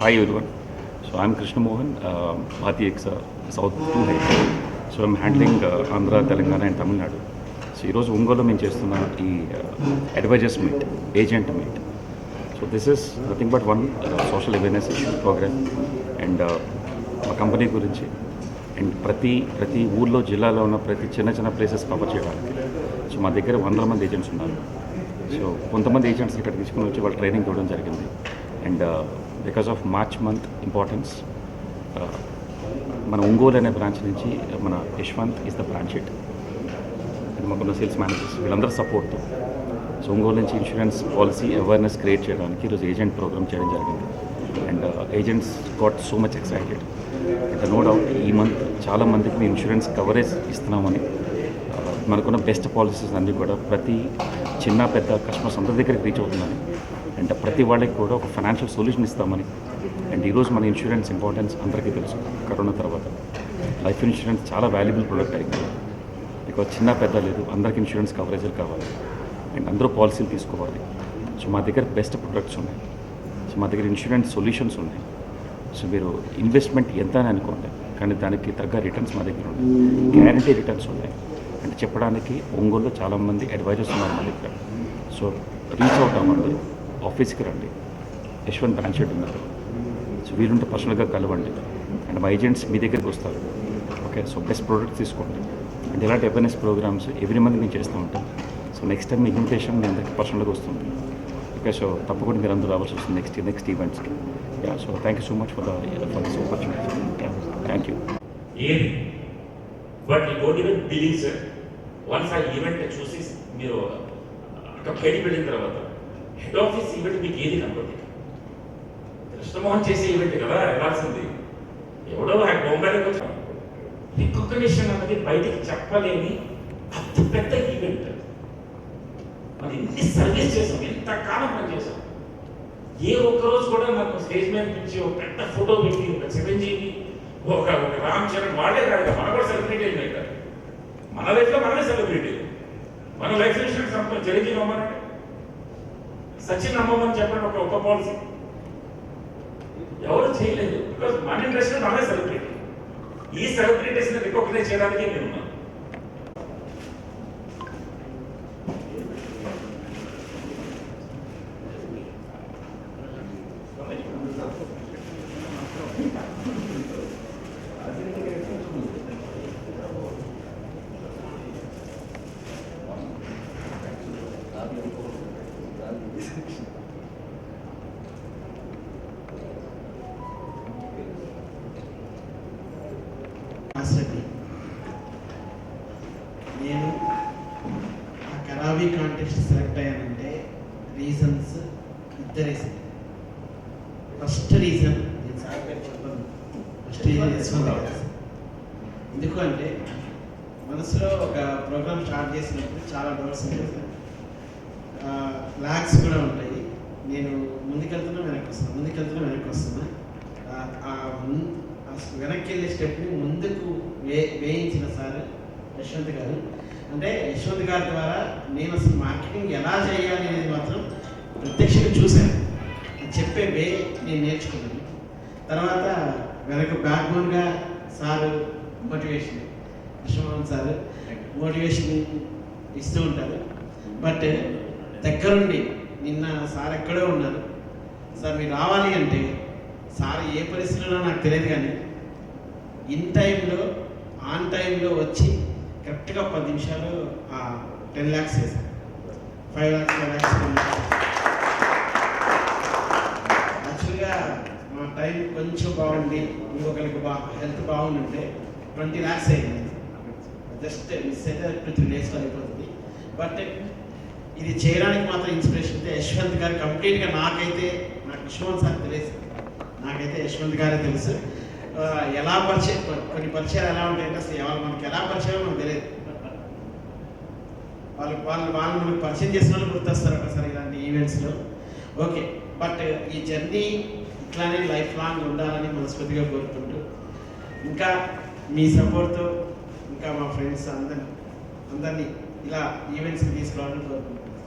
Hi everyone. So I'm Krishna Mohan, Bharti X South 2 head. So I'm handling Andhra, Telangana and Tamil Nadu. So ఈరోజు ఒంగోలు మేము చేస్తున్న ఈ advisors meet, agent meet. So this is nothing but one social awareness program and మా company గురించి and ప్రతి ఊర్లో జిల్లాలో ఉన్న ప్రతి చిన్న ప్లేసెస్ కవర్ చేయడానికి. సో మా దగ్గర 100 మంది ఏజెంట్స్ ఉన్నారు. సో కొంతమంది ఏజెంట్స్ ఇక్కడ తీసుకుని వచ్చి వాళ్ళు ట్రైనింగ్ ఇవ్వడం జరిగింది. And because of March month importance మన ఒంగోలు అనే బ్రాంచ్ నుంచి మన Yashwant is the branch head and మాకున్న సేల్స్ మేనేజర్స్ వీళ్ళందరూ సపోర్ట్తో సో ఒంగోలు నుంచి ఇన్సూరెన్స్ పాలసీ అవేర్నెస్ క్రియేట్ చేయడానికి ఈరోజు ఏజెంట్ ప్రోగ్రామ్ చేయడం జరిగింది. And agents got so much excited. And no doubt ఈ మంత్ చాలామందికి మేము ఇన్సూరెన్స్ కవరేజ్ ఇస్తున్నామని మనకున్న బెస్ట్ పాలసీస్ అన్నీ కూడా ప్రతి చిన్న పెద్ద కస్టమర్స్ అందరి దగ్గరికి రీచ్ అవుతున్నాయి. అండ్ ప్రతి వాళ్ళకి కూడా ఒక ఫైనాన్షియల్ సొల్యూషన్ ఇస్తామని. అండ్ ఈరోజు మన ఇన్సూరెన్స్ ఇంపార్టెన్స్ అందరికీ తెలుసు. కరోనా తర్వాత లైఫ్ ఇన్సూరెన్స్ చాలా వాల్యుబుల్ ప్రోడక్ట్ అయింది. బికాజ్ చిన్న పెద్ద లేదు, అందరికి ఇన్సూరెన్స్ కవరేజీలు కావాలి అండ్ అందరూ పాలసీలు తీసుకోవాలి. సో మా దగ్గర బెస్ట్ ప్రొడక్ట్స్ ఉన్నాయి. సో మా దగ్గర ఇన్సూరెన్స్ సొల్యూషన్స్ ఉన్నాయి. సో మీరు ఇన్వెస్ట్మెంట్ ఎంత అని అనుకోండి, కానీ దానికి తగ్గ రిటర్న్స్ మా దగ్గర ఉన్నాయి. గ్యారంటీ రిటర్న్స్ ఉన్నాయి. అంటే చెప్పడానికి ఒంగోలులో చాలామంది అడ్వైజర్స్ ఉన్నారు మా దగ్గర. సో రీచ్ అవుట్ అవ్వండి, ఆఫీస్కి రండి, యశ్వంత్ బ్రాంచ్ హెడ్ ఉన్నారు. సో వీరుంటే పర్సనల్గా కలవండి అండ్ మా ఏజెంట్స్ మీ దగ్గరికి వస్తారు. ఓకే, సో బెస్ట్ ప్రోడక్ట్స్ తీసుకోండి. అండ్ ఇలాంటి అవేర్నెస్ ప్రోగ్రామ్స్ ఎవ్రీ మంత్ మేము చేస్తూ ఉంటాం. సో నెక్స్ట్ టైం మీ ఇన్విటేషన్ మీ అందరికీ పర్సనల్గా వస్తుంది. ఓకే, సో తప్పకుండా మీరు అందరూ రావాల్సి వస్తుంది నెక్స్ట్ ఈవెంట్స్కి. Yeah, so thank you so much for this opportunity. Thank you. But you don't even believe sir, once ఆ ఈవెంట్ చూసి మీరు అక్కడ బయటికి వెళ్ళిన తర్వాత హెడ్ ఆఫీస్ ఈవెంట్ మీకు ఏది కనపడింది? కృష్ణమోహన్ చేసే ఈవెంట్ కదా వెళ్ళాల్సింది. ఎవడో బొంబాయిలోకి వచ్చి రికగ్నిషన్ అన్నది బయటికి చెప్పలేని అతి పెద్ద ఈవెంట్. మరి ఎన్ని సర్వీస్ చేసాం, ఎంత కాలం పనిచేసాం. ఏ ఒక్కరోజు కూడా నాకు స్టేజ్ మీద పిలిచి ఒక పెద్ద ఫోటో పెట్టి ఒక చిరంజీవి ఒక రామ్ చరణ్ వాళ్ళే కాదు, మన కూడా సెలబ్రిటీ అయినాయి. మన లైఫ్లో మనమే సెలబ్రిటీ. మన లైఫ్ ఇన్సూరెన్స్ అమ్మ చిరంజీవి అమ్మానంటే సచిన్ అమ్మమని చెప్పండి, ఒక పాలసీ ఎవరు చేయలేదు. బికాస్ మన ఇండస్ట్రీలో మనమే సెలబ్రిటీ. ఈ సెలబ్రిటీస్ని రికగ్నైజ్ చేయడానికి నేను ఉన్నాను. నేను ఆ కరావీ కాంటెస్ట్ సెలెక్ట్ అయ్యానంటే రీజన్స్ ఇద్దరే. ఫస్ట్ రీజన్ నేను సార్ పేరు చెప్పాను. ఫస్ట్ రీజన్ ఎందుకు అంటే మనసులో ఒక ప్రోగ్రామ్ స్టార్ట్ చేసినప్పుడు చాలా డౌట్స్ ఉంటాయి, లాగ్స్ కూడా ఉంటాయి. నేను ముందుకెళ్తున్నా వెనక్కి వస్తున్నా. వెనక్కి వెళ్ళే స్టెప్ని ముందుకు వేయించిన సార్ యశ్వంత్ గారు. అంటే యశ్వంత్ గారి ద్వారా నేను అసలు మార్కెటింగ్ ఎలా చేయాలి అనేది మాత్రం ప్రత్యక్షంగా చూశాను. చెప్పే వే నేను నేర్చుకున్నాను. తర్వాత వెనక బ్యాక్ బోన్గా sir motivation, Krishnamohan sir motivation ఇస్తూ ఉంటారు. బట్ దగ్గరుండి నిన్న సార్ ఎక్కడో ఉన్నారు. సార్ మీరు రావాలి అంటే సార్ ఏ పరిస్థితుల్లో నాకు తెలియదు, కానీ ఇన్ టైంలో ఆన్ టైంలో వచ్చి కరెక్ట్గా 10 నిమిషాలు 10 lakhs చేశారు. 5 lakhs, 10 lakhs, 10 lakhs. యాక్చువల్గా మా టైం కొంచెం బాగుంది, ఇంకొకరికి హెల్త్ బాగుందంటే 20 lakhs అయింది. జస్ట్ మిస్ అయితే 2-3 daysలో అయిపోతుంది. బట్ ఇది చేయడానికి మాత్రం ఇన్స్పిరేషన్ అయితే యశ్వంత్ గారు. కంప్లీట్గా నాకు విశ్వనాథ్ సార్ తెలియదు, నాకైతే యశ్వంత్ గారే తెలుసు. ఎలా కొన్ని పరిచయాలు ఎలా ఉంటాయంటే అసలు మనకి ఎలా పరిచయం మనకు తెలియదు. వాళ్ళు మనకు పరిచయం చేసిన వాళ్ళు గుర్తొస్తారు ఒకసారి ఇలాంటి ఈవెంట్స్లో. ఓకే, బట్ ఈ జర్నీ ఇట్లానే లైఫ్ లాంగ్ ఉండాలని మనస్ఫూర్తిగా కోరుకుంటూ, ఇంకా మీ సపోర్ట్తో ఇంకా మా ఫ్రెండ్స్ అందరినీ ఇలా ఈవెంట్స్కి తీసుకురావాలని కోరుకుంటున్నాను.